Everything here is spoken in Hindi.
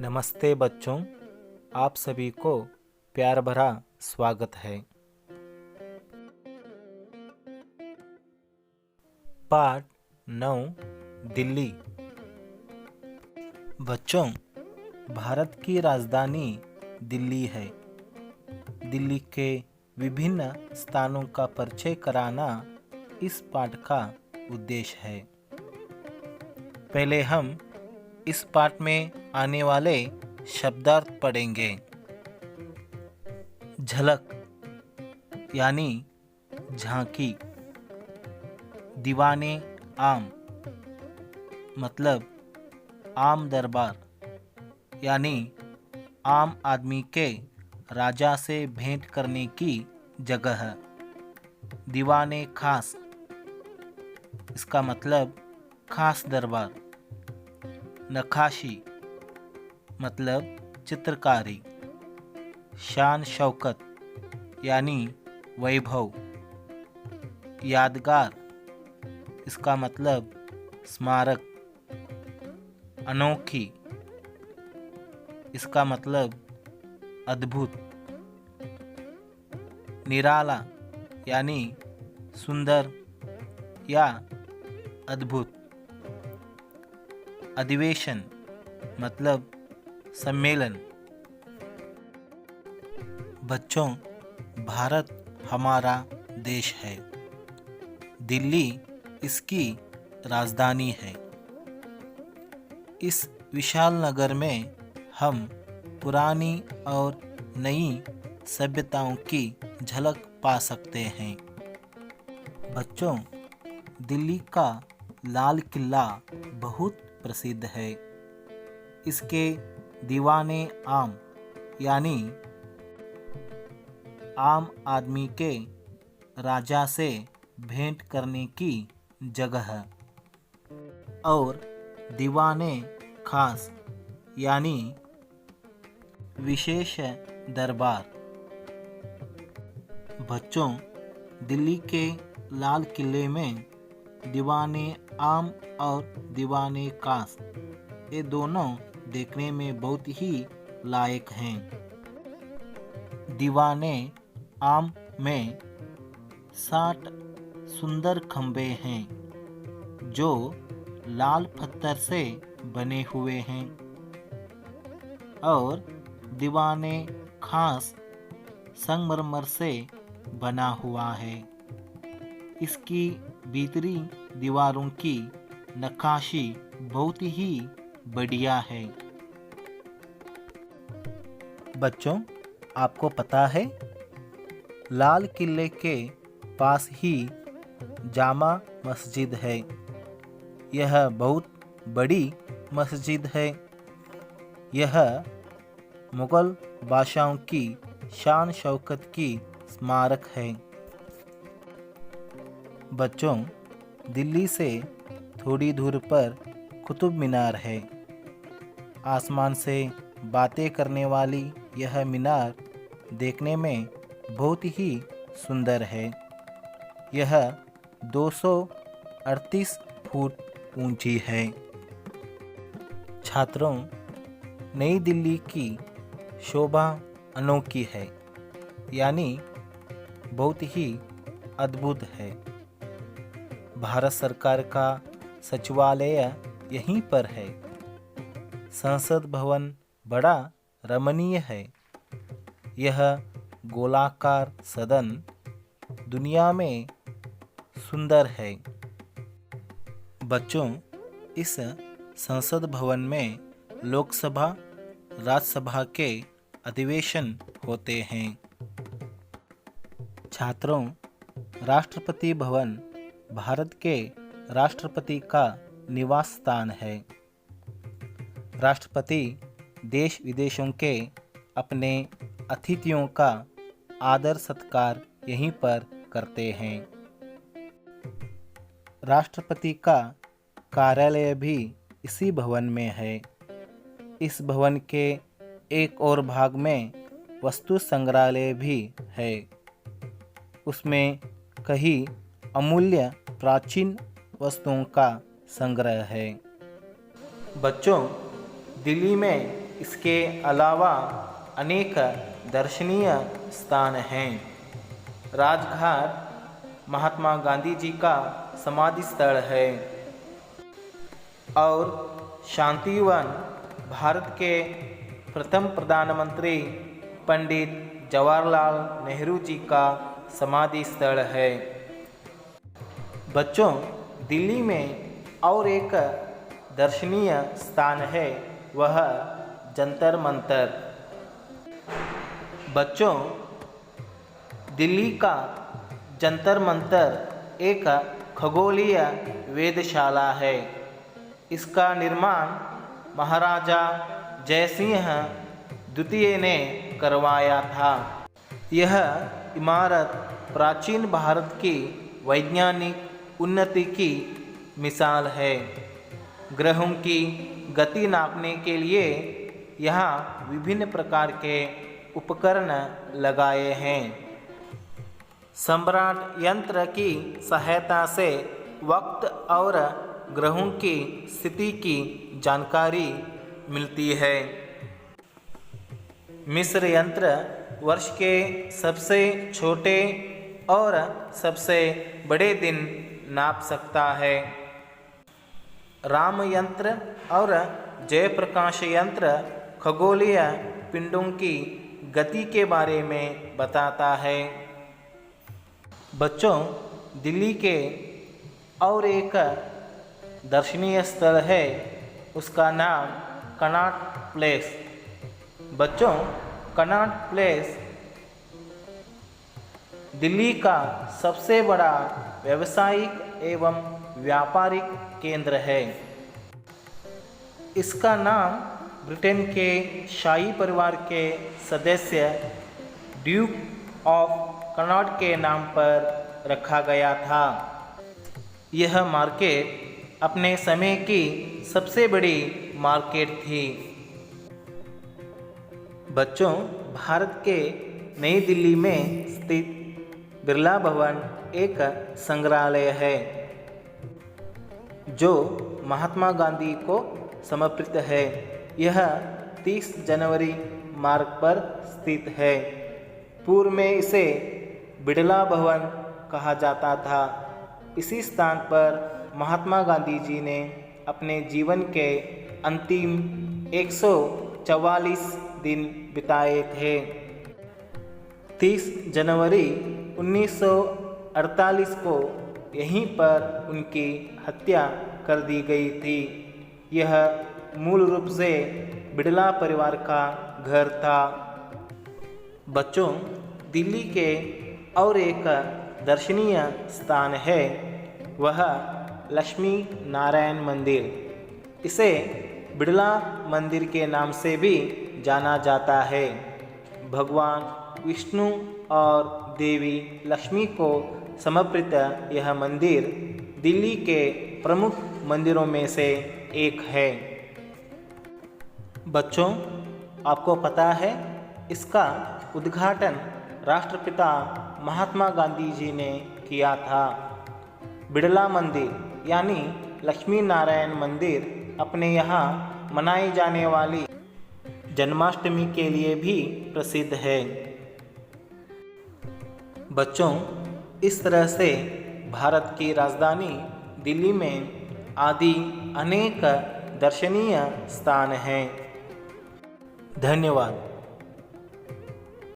नमस्ते बच्चों, आप सभी को प्यार भरा स्वागत है। पाठ 9 दिल्ली। बच्चों, भारत की राजधानी दिल्ली है। दिल्ली के विभिन्न स्थानों का परिचय कराना इस पाठ का उद्देश्य है। पहले हम इस पाठ में आने वाले शब्दार्थ पढ़ेंगे। झलक यानी झांकी। दीवाने आम मतलब आम दरबार यानी आम आदमी के राजा से भेंट करने की जगह। दीवाने खास, इसका मतलब खास दरबार। नक्काशी मतलब चित्रकारी। शान शौकत यानी वैभव। यादगार, इसका मतलब स्मारक। अनोखी, इसका मतलब अद्भुत। निराला यानी सुंदर या अद्भुत। अधिवेशन मतलब सम्मेलन। बच्चों, भारत हमारा देश है। दिल्ली इसकी राजधानी है। इस विशाल नगर में हम पुरानी और नई सभ्यताओं की झलक पा सकते हैं। बच्चों, दिल्ली का लाल किला बहुत प्रसिद्ध है। इसके दीवाने आम यानी आम आदमी के राजा से भेंट करने की जगह और दीवाने खास यानी विशेष दरबार। बच्चों, दिल्ली के लाल किले में दीवाने आम और दीवाने खास ये दोनों देखने में बहुत ही लायक हैं। दीवाने आम में 60 सुंदर खंबे हैं जो लाल पत्थर से बने हुए हैं और दीवाने खास संगमरमर से बना हुआ है। इसकी भीतरी दीवारों की नक्काशी बहुत ही बढ़िया है। बच्चों, आपको पता है लाल किले के पास ही जामा मस्जिद है। यह बहुत बड़ी मस्जिद है। यह मुगल बादशाहों की शान शौकत की स्मारक है। बच्चों, दिल्ली से थोड़ी दूर पर कुतुब मीनार है। आसमान से बातें करने वाली यह मीनार देखने में बहुत ही सुंदर है। यह 238 फुट ऊंची है। छात्रों, नई दिल्ली की शोभा अनोखी है यानी बहुत ही अद्भुत है। भारत सरकार का सचिवालय यहीं पर है। संसद भवन बड़ा रमणीय है। यह गोलाकार सदन दुनिया में सुंदर है। बच्चों, इस संसद भवन में लोकसभा राज्यसभा के अधिवेशन होते हैं। छात्रों, राष्ट्रपति भवन भारत के राष्ट्रपति का निवास स्थान है। राष्ट्रपति देश विदेशों के अपने अतिथियों का आदर सत्कार यहीं पर करते हैं। राष्ट्रपति का कार्यालय भी इसी भवन में है। इस भवन के एक और भाग में वस्तु संग्रहालय भी है। उसमें कई अमूल्य प्राचीन वस्तुओं का संग्रह है। बच्चों, दिल्ली में इसके अलावा अनेक दर्शनीय स्थान हैं। राजघाट महात्मा गांधी जी का समाधि स्थल है और शांतिवन भारत के प्रथम प्रधानमंत्री पंडित जवाहरलाल नेहरू जी का समाधि स्थल है। बच्चों, दिल्ली में और एक दर्शनीय स्थान है, वह जंतर मंतर। बच्चों, दिल्ली का जंतर मंतर एक खगोलीय वेधशाला है। इसका निर्माण महाराजा जयसिंह द्वितीय ने करवाया था। यह इमारत प्राचीन भारत की वैज्ञानिक उन्नति की मिसाल है। ग्रहों की गति नापने के लिए यहाँ विभिन्न प्रकार के उपकरण लगाए हैं। सम्राट यंत्र की सहायता से वक्त और ग्रहों की स्थिति की जानकारी मिलती है। मिस्र यंत्र वर्ष के सबसे छोटे और सबसे बड़े दिन नाप सकता है। राम यंत्र और जयप्रकाश यंत्र खगोलीय पिंडों की गति के बारे में बताता है। बच्चों, दिल्ली के और एक दर्शनीय स्थल है, उसका नाम कनॉट प्लेस। बच्चों, कनॉट प्लेस दिल्ली का सबसे बड़ा व्यावसायिक एवं व्यापारिक केंद्र है। इसका नाम ब्रिटेन के शाही परिवार के सदस्य ड्यूक ऑफ कनॉट के नाम पर रखा गया था। यह मार्केट अपने समय की सबसे बड़ी मार्केट थी। बच्चों, भारत के नई दिल्ली में स्थित बिरला भवन एक संग्रहालय है जो महात्मा गांधी को समर्पित है। यह 30 जनवरी मार्ग पर स्थित है। पूर्व में इसे बिड़ला भवन कहा जाता था। इसी स्थान पर महात्मा गांधी जी ने अपने जीवन के अंतिम 144 दिन बिताए थे। 30 जनवरी 1948 को यहीं पर उनकी हत्या कर दी गई थी। यह मूल रूप से बिड़ला परिवार का घर था। बच्चों, दिल्ली के और एक दर्शनीय स्थान है, वह लक्ष्मी नारायण मंदिर। इसे बिड़ला मंदिर के नाम से भी जाना जाता है। भगवान विष्णु और देवी लक्ष्मी को समर्पित यह मंदिर दिल्ली के प्रमुख मंदिरों में से एक है। बच्चों, आपको पता है इसका उद्घाटन राष्ट्रपिता महात्मा गांधी जी ने किया था। बिड़ला मंदिर यानी लक्ष्मी नारायण मंदिर अपने यहाँ मनाई जाने वाली जन्माष्टमी के लिए भी प्रसिद्ध है। बच्चों, इस तरह से भारत की राजधानी दिल्ली में आदि अनेक दर्शनीय स्थान हैं। धन्यवाद।